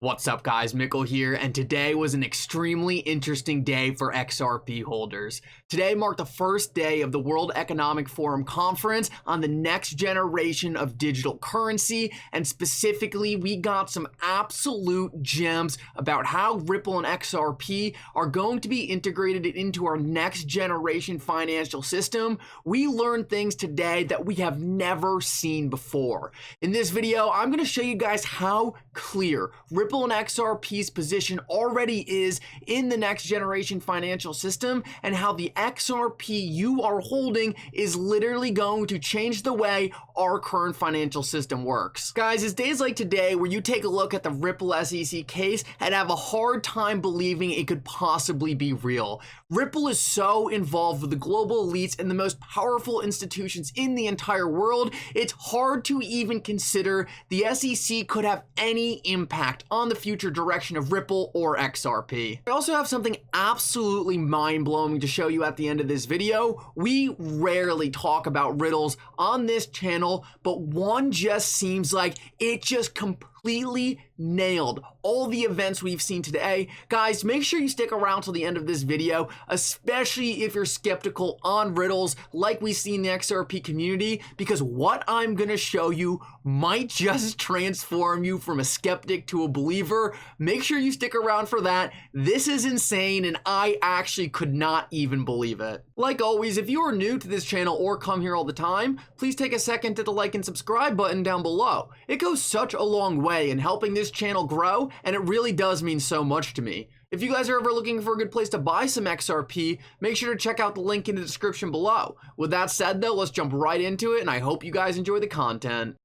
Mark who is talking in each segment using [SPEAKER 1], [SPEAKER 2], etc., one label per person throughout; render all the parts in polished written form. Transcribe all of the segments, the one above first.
[SPEAKER 1] What's up guys, Mickle here, and today was an extremely interesting day for XRP holders. Today marked the first day of the World Economic Forum conference on the next generation of digital currency, and specifically we got some absolute gems about how Ripple and XRP are going to be integrated into our next generation financial system. We learned things today that we have never seen before. In this video, I'm going to show you guys how clear Ripple and XRP's position already is in the next generation financial system, and how the XRP you are holding is literally going to change the way our current financial system works. Guys, it's days like today where you take a look at the Ripple SEC case and have a hard time believing it could possibly be real. Ripple is so involved with the global elites and the most powerful institutions in the entire world, it's hard to even consider the SEC could have any impact on the future direction of Ripple or XRP. I also have something absolutely mind-blowing to show you at the end of this video. We rarely talk about riddles on this channel, but one just seems like it just completely nailed all the events we've seen today. Guys, make sure you stick around till the end of this video, especially if you're skeptical on riddles like we see in the XRP community, because what I'm gonna show you might just transform you from a skeptic to a believer. Make sure you stick around for that. This is insane, and I actually could not even believe it. Like always, if you are new to this channel or come here all the time, please take a second to hit the like and subscribe button down below. It goes such a long way in helping this channel grow, and it really does mean so much to me. If you guys are ever looking for a good place to buy some XRP, make sure to check out the link in the description below. With that said though, let's jump right into it, and I hope you guys enjoy the content.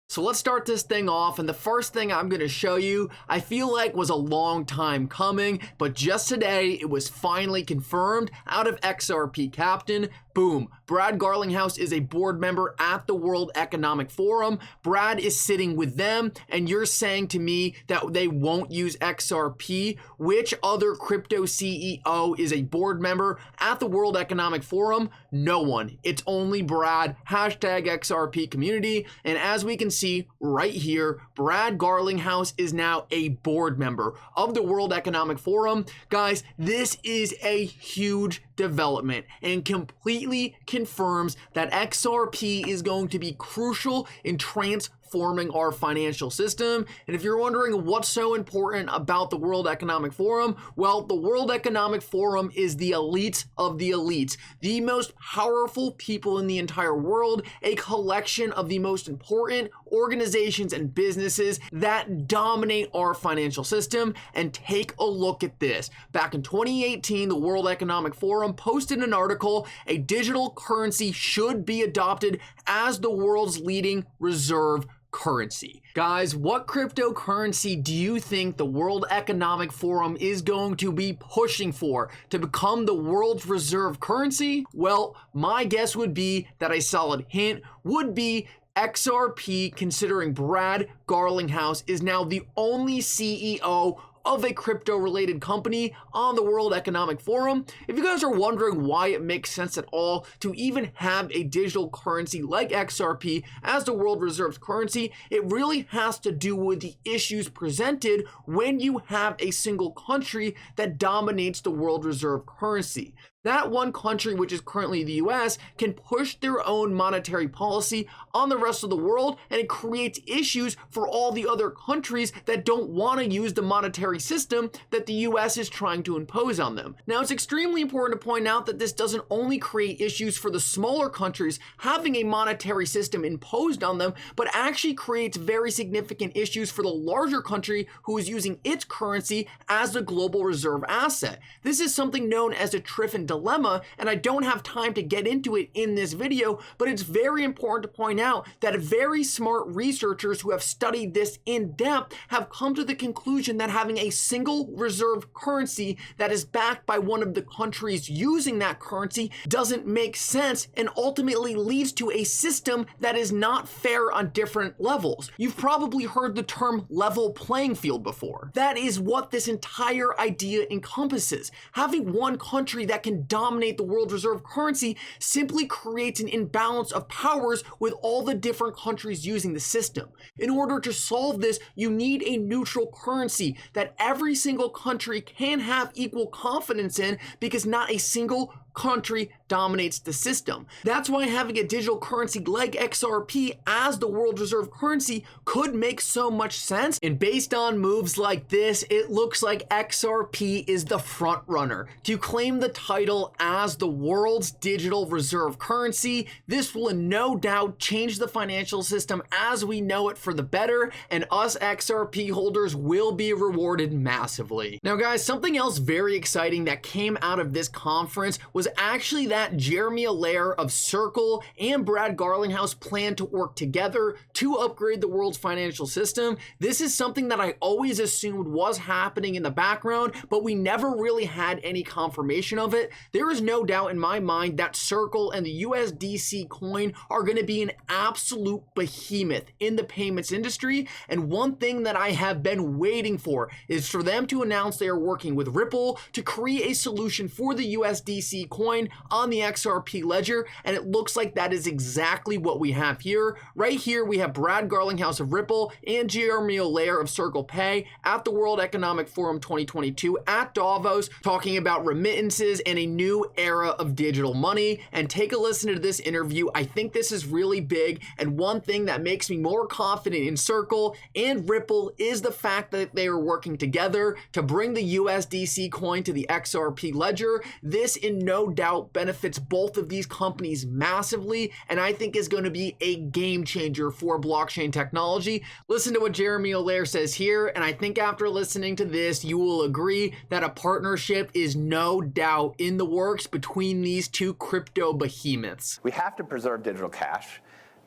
[SPEAKER 1] So let's start this thing off, and the first thing I'm going to show you, I feel like was a long time coming, but just today it was finally confirmed out of XRP Captain. Boom. Brad Garlinghouse is a board member at the World Economic Forum. Brad is sitting with them, and you're saying to me that they won't use XRP. Which other crypto CEO is a board member at the World Economic Forum? No one. It's only Brad. Hashtag XRP community. And as we can see right here, Brad Garlinghouse is now a board member of the World Economic Forum. Guys, this is a huge development and completely confirms that XRP is going to be crucial in transforming our financial system. And if you're wondering what's so important about the World Economic Forum, well, the World Economic Forum is the elites of the elites, the most powerful people in the entire world, a collection of the most important organizations and businesses that dominate our financial system. And take a look at this. Back in 2018, the World Economic Forum posted an article, a digital currency should be adopted as the world's leading reserve currency. Guys, what cryptocurrency do you think the World Economic Forum is going to be pushing for to become the world's reserve currency? Well, my guess would be that a solid hint would be XRP, considering Brad Garlinghouse is now the only CEO of a crypto-related company on the World Economic Forum. If you guys are wondering why it makes sense at all to even have a digital currency like XRP as the world reserve currency, it really has to do with the issues presented when you have a single country that dominates the world reserve currency. That one country, which is currently the US, can push their own monetary policy on the rest of the world, and it creates issues for all the other countries that don't want to use the monetary system that the US is trying to impose on them. Now, it's extremely important to point out that this doesn't only create issues for the smaller countries having a monetary system imposed on them, but actually creates very significant issues for the larger country who is using its currency as the global reserve asset. This is something known as a Triffin dilemma, and I don't have time to get into it in this video, but it's very important to point out that very smart researchers who have studied this in depth have come to the conclusion that having a single reserve currency that is backed by one of the countries using that currency doesn't make sense and ultimately leads to a system that is not fair on different levels. You've probably heard the term level playing field before. That is what this entire idea encompasses. Having one country that can dominate the world reserve currency simply creates an imbalance of powers with all the different countries using the system. In order to solve this, you need a neutral currency that every single country can have equal confidence in, because not a single country dominates the system. That's why having a digital currency like XRP as the world reserve currency could make so much sense. And based on moves like this, it looks like XRP is the front runner to claim the title as the world's digital reserve currency. This will no doubt change the financial system as we know it for the better, and us XRP holders will be rewarded massively. Now guys, something else very exciting that came out of this conference was actually that Jeremy Allaire of Circle and Brad Garlinghouse plan to work together to upgrade the world's financial system. This is something that I always assumed was happening in the background, but we never really had any confirmation of it. There is no doubt in my mind that Circle and the USDC coin are going to be an absolute behemoth in the payments industry, and one thing that I have been waiting for is for them to announce they are working with Ripple to create a solution for the USDC coin on the XRP ledger, and it looks like that is exactly what we have here. Right here we have Brad Garlinghouse of Ripple and Jeremy Allaire of Circle Pay at the World Economic Forum 2022 at Davos, talking about remittances and a new era of digital money. And take a listen to this interview. I think this is really big, and one thing that makes me more confident in Circle and Ripple is the fact that they are working together to bring the USDC coin to the XRP ledger. This in no doubt benefits both of these companies massively, and I think is going to be a game changer for blockchain technology. Listen to what Jeremy Allaire says here, and I think after listening to this, you will agree that a partnership is no doubt in the works between these two crypto behemoths.
[SPEAKER 2] We have to preserve digital cash.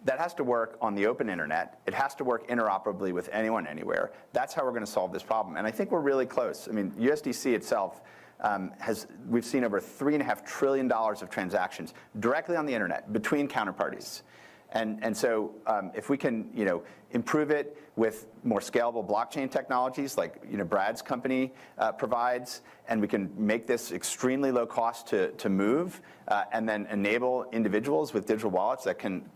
[SPEAKER 2] That has to work on the open internet. It has to work interoperably with anyone, anywhere. That's how we're going to solve this problem. And I think we're really close. I mean, USDC itself we've seen over $3.5 trillion of transactions directly on the internet between counterparties. And so if we can, improve it with more scalable blockchain technologies like, Brad's company provides, and we can make this extremely low cost to move, and then enable individuals with digital wallets that can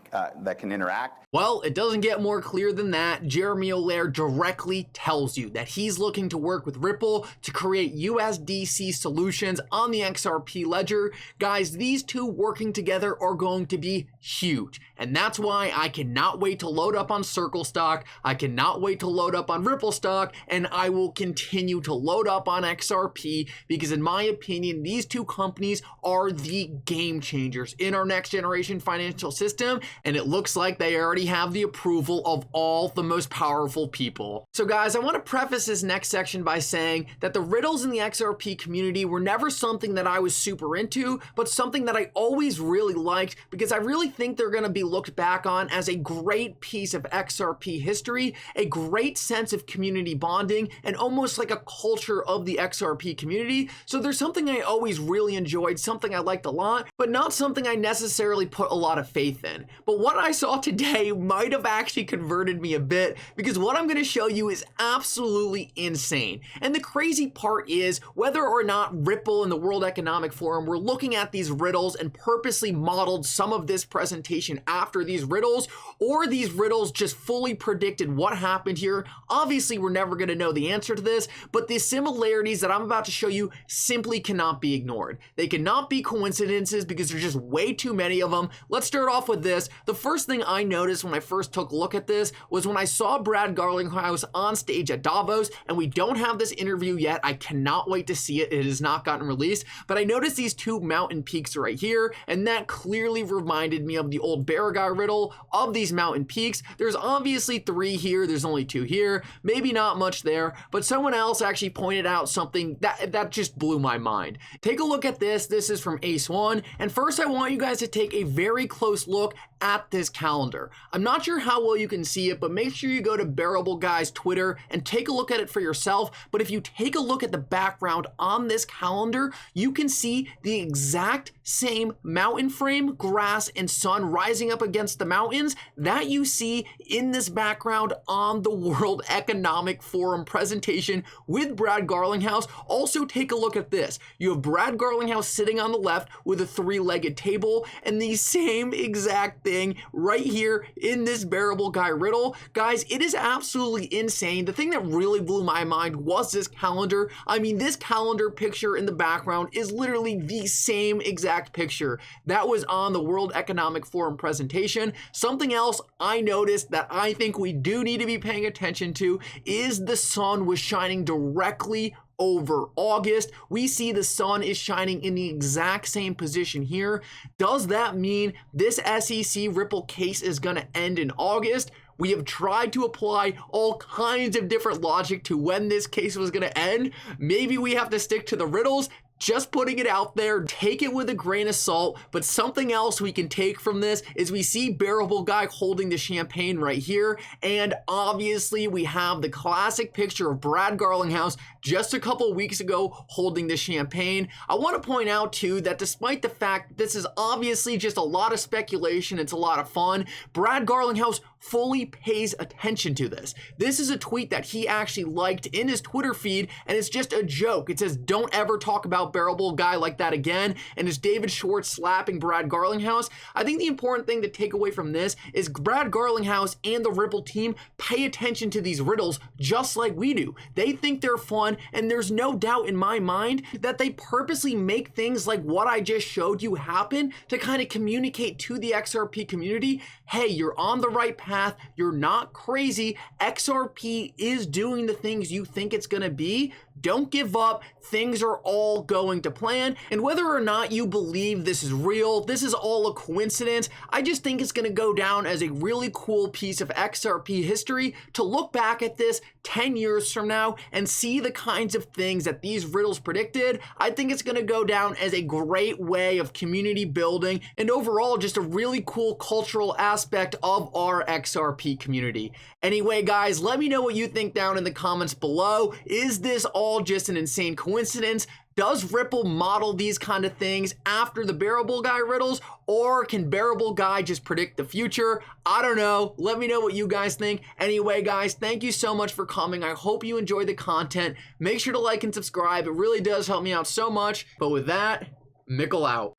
[SPEAKER 2] interact.
[SPEAKER 1] Well, it doesn't get more clear than that. Jeremy Allaire directly tells you that he's looking to work with Ripple to create USDC solutions on the XRP ledger. Guys, these two working together are going to be huge, and that's why I cannot wait to load up on Circle stock. I cannot wait to load up on Ripple stock, and I will continue to load up on XRP, because in my opinion, these two companies are the game changers in our next generation financial system, and it looks like they already have the approval of all the most powerful people. So guys, I want to preface this next section by saying that the riddles in the XRP community were never something that I was super into, but something that I always really liked, because I really think they're going to be looked back on as a great piece of XRP history, a great sense of community bonding, and almost like a culture of the XRP community. So there's something I always really enjoyed, something I liked a lot, but not something I necessarily put a lot of faith in. But what I saw today might have actually converted me a bit, because what I'm going to show you is absolutely insane. And the crazy part is, whether or not Ripple and the World Economic Forum were looking at these riddles and purposely modeled some of this presentation after these riddles, or these riddles just fully predicted what happened here, obviously we're never going to know the answer to this, but the similarities that I'm about to show you simply cannot be ignored. They cannot be coincidences, because there's just way too many of them. Let's start off with this. The first thing I noticed when I first took a look at this was when I saw Brad Garlinghouse on stage at Davos, and we don't have this interview yet. I cannot wait to see it. It has not gotten released, but I noticed these two mountain peaks right here, and that clearly reminded me of the old Baraggai riddle of these mountain peaks. There's obviously 3 here. There's only 2 here. Maybe not much there, but someone else actually pointed out something that just blew my mind. Take a look at this. This is from Ace One, and first I want you guys to take a very close look at this calendar. I'm not sure how well you can see it, but make sure you go to Bearable Guy's Twitter and take a look at it for yourself. But if you take a look at the background on this calendar, you can see the exact same mountain frame, grass, and sun rising up against the mountains that you see in this background on the World Economic Forum presentation with Brad Garlinghouse. Also, take a look at this. You have Brad Garlinghouse sitting on the left with a three-legged table, and the same exact thing right here in this Bearable Guy riddle. Guys, it is absolutely insane. The thing that really blew my mind was this calendar. I mean, this calendar picture in the background is literally the same exact picture that was on the World Economic Forum presentation. Something else I noticed that I think we do need to be paying attention to is the sun was shining directly over August. We see the sun is shining in the exact same position here. Does that mean this SEC Ripple case is going to end in August? We have tried to apply all kinds of different logic to when this case was going to end. Maybe we have to stick to the riddles. Just putting it out there, take it with a grain of salt, but something else we can take from this is we see Bearable Guy holding the champagne right here, and obviously we have the classic picture of Brad Garlinghouse just a couple weeks ago holding the champagne. I want to point out too that despite the fact that this is obviously just a lot of speculation, it's a lot of fun, Brad Garlinghouse fully pays attention to this. This is a tweet that he actually liked in his Twitter feed, and it's just a joke. It says, "Don't ever talk about Bearable Guy like that again," and it's David Schwartz slapping Brad Garlinghouse. I think the important thing to take away from this is Brad Garlinghouse and the Ripple team pay attention to these riddles just like we do. They think they're fun, and there's no doubt in my mind that they purposely make things like what I just showed you happen to kind of communicate to the XRP community, hey, you're on the right path, you're not crazy, XRP is doing the things you think it's gonna be. Don't give up. Things are all going to plan. And whether or not you believe this is real, this is all a coincidence, I just think it's going to go down as a really cool piece of XRP history to look back at this 10 years from now and see the kinds of things that these riddles predicted. I think it's going to go down as a great way of community building and overall just a really cool cultural aspect of our XRP community. Anyway, guys, let me know what you think down in the comments below. Is this all just an insane coincidence? Does Ripple model these kind of things after the Bearable Guy riddles, or can Bearable Guy just predict the future? I don't know. Let me know what you guys think. Anyway, guys, thank you so much for coming. I hope you enjoyed the content. Make sure to like and subscribe. It really does help me out so much. But with that, Mickle out.